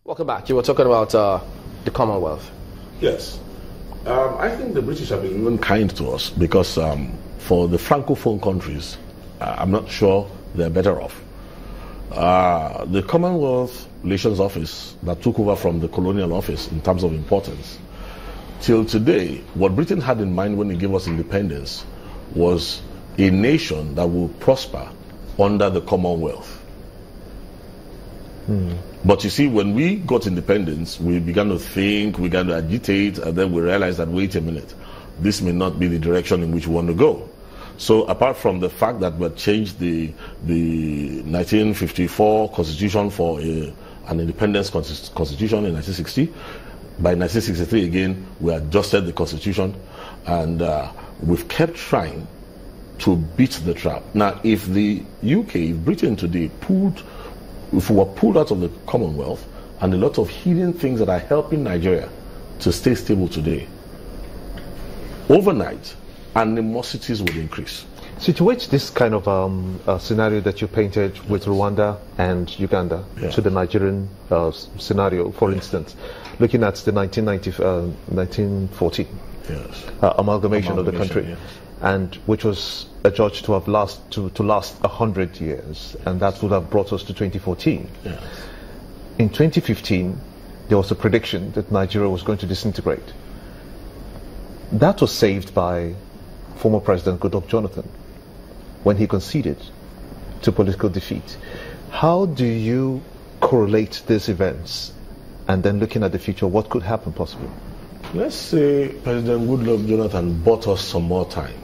Welcome back. You were talking about the Commonwealth. Yes. I think the British have been even kind to us because for the Francophone countries, I'm not sure they're better off. The Commonwealth Relations Office that took over from the Colonial Office in terms of importance, till today, what Britain had in mind when it gave us independence was a nation that will prosper under the Commonwealth. But you see, when we got independence, we began to think, we began to agitate, and then we realized that, wait a minute, this may not be the direction in which we want to go. So apart from the fact that we changed the 1954 constitution for an independence constitution in 1960, by 1963 again, we adjusted the constitution, and we've kept trying to beat the trap. Now, if the UK, if Britain today if we were pulled out of the Commonwealth, and a lot of hidden things that are helping Nigeria to stay stable today, overnight, animosities would increase. So to which this kind of scenario that you painted with Rwanda and Uganda to the Nigerian scenario, for instance, looking at the 1914 amalgamation of the country, and which was adjudged to have last 100 years, and that would have brought us to 2014. Yes. In 2015, there was a prediction that Nigeria was going to disintegrate. That was saved by former President Goodluck Jonathan when he conceded to political defeat. How do you correlate these events, and then looking at the future, what could happen possibly? Let's say President Goodluck Jonathan bought us some more time.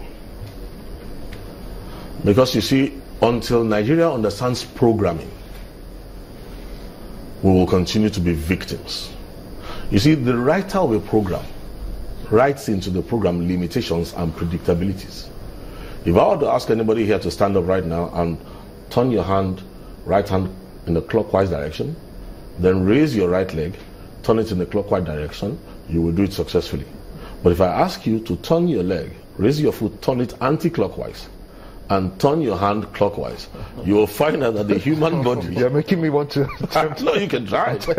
Because you see, until Nigeria understands programming, we will continue to be victims. You see, the writer of a program writes into the program limitations and predictabilities. If I were to ask anybody here to stand up right now and turn your right hand in the clockwise direction, then raise your right leg, turn it in the clockwise direction, you will do it successfully. But if I ask you to turn your leg, raise your foot, turn it anti-clockwise, and turn your hand clockwise, you will find out that the human body... You're making me want to... No, you can try it. You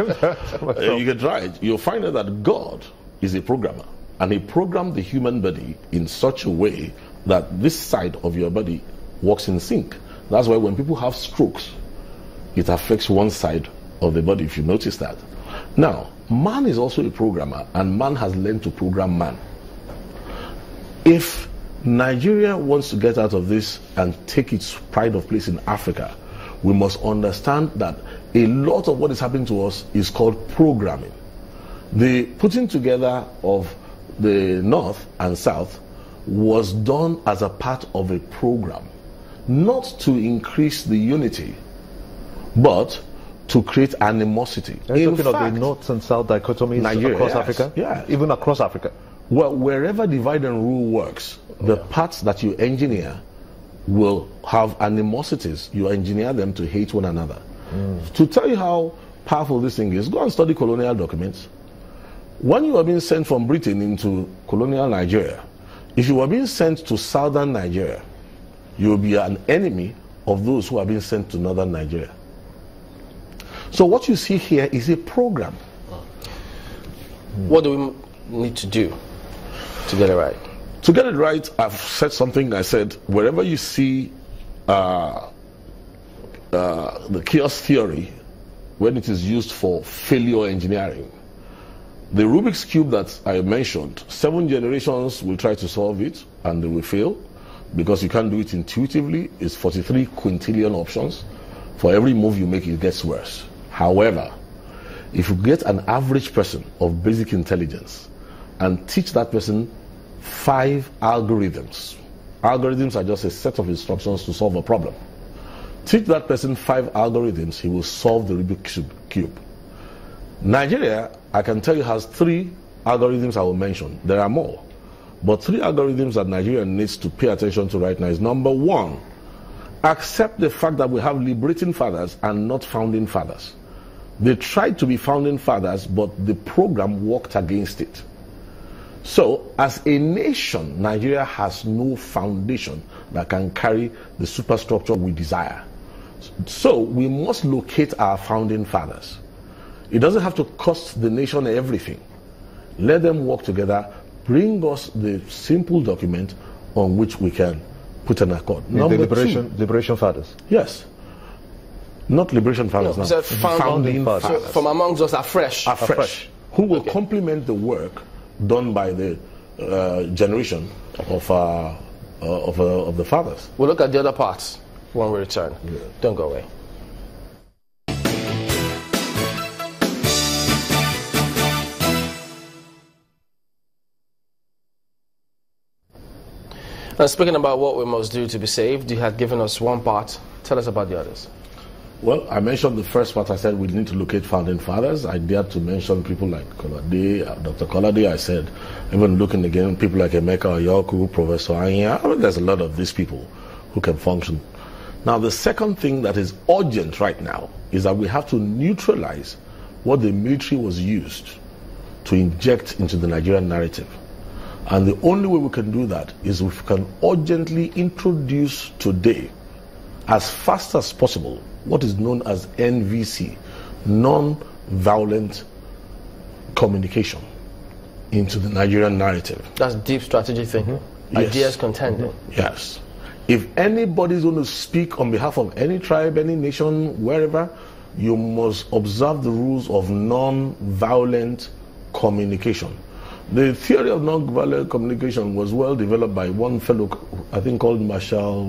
can try it. You'll find out that God is a programmer, and He programmed the human body in such a way that this side of your body works in sync. That's why when people have strokes, it affects one side of the body, if you notice that. Now, man is also a programmer, and man has learned to program man. If Nigeria wants to get out of this and take its pride of place in Africa, we must understand that a lot of what is happening to us is called programming. The putting together of the North and South was done as a part of a program, not to increase the unity, but to create animosity. Are you talking of the North and South dichotomies across Africa? Yeah. Even across Africa? Well, wherever divide and rule works, the parts that you engineer will have animosities. You engineer them to hate one another. To tell you how powerful this thing is, go and study colonial documents. When you are being sent from Britain into colonial Nigeria, if you are being sent to southern Nigeria, you will be an enemy of those who are being sent to northern Nigeria. So what you see here is a program. What do we need to do to get it right? To get it right, I've said something. I said, wherever you see the chaos theory, when it is used for failure engineering, the Rubik's Cube that I mentioned, 7 generations will try to solve it, and they will fail, because you can't do it intuitively. It's 43 quintillion options. For every move you make, it gets worse. However, if you get an average person of basic intelligence and teach that person 5 algorithms. Algorithms are just a set of instructions to solve a problem. Teach that person 5 algorithms, he will solve the Rubik's Cube. Nigeria, I can tell you, has 3 algorithms I will mention. There are more. But 3 algorithms that Nigeria needs to pay attention to right now is: number 1, accept the fact that we have liberating fathers and not founding fathers. They tried to be founding fathers, but the program worked against it. So, as a nation, Nigeria has no foundation that can carry the superstructure we desire. So, we must locate our founding fathers. It doesn't have to cost the nation everything. Let them work together, bring us the simple document on which we can put an accord. The liberation fathers. Yes. Not liberation fathers now. So founding fathers. So from amongst us afresh. Who will complement the work done by the generation of the fathers. We'll look at the other parts when we return. Yeah. Don't go away. Now, speaking about what we must do to be saved, you had given us one part. Tell us about the others. Well, I mentioned the first part. I said we need to locate founding fathers. I dared to mention people like Kolade, Dr. Kolade. I said, even looking again, people like Emeka Oyoku, Professor Anya. I mean, there's a lot of these people who can function. Now, the second thing that is urgent right now is that we have to neutralize what the military was used to inject into the Nigerian narrative. And the only way we can do that is if we can urgently introduce today, as fast as possible, what is known as NVC, non-violent communication, into the Nigerian narrative. That's deep strategy thinking. Yes. Ideas contending. Yes. If anybody is going to speak on behalf of any tribe, any nation, wherever, you must observe the rules of non-violent communication. The theory of non-violent communication was well developed by one fellow, I think called Marshall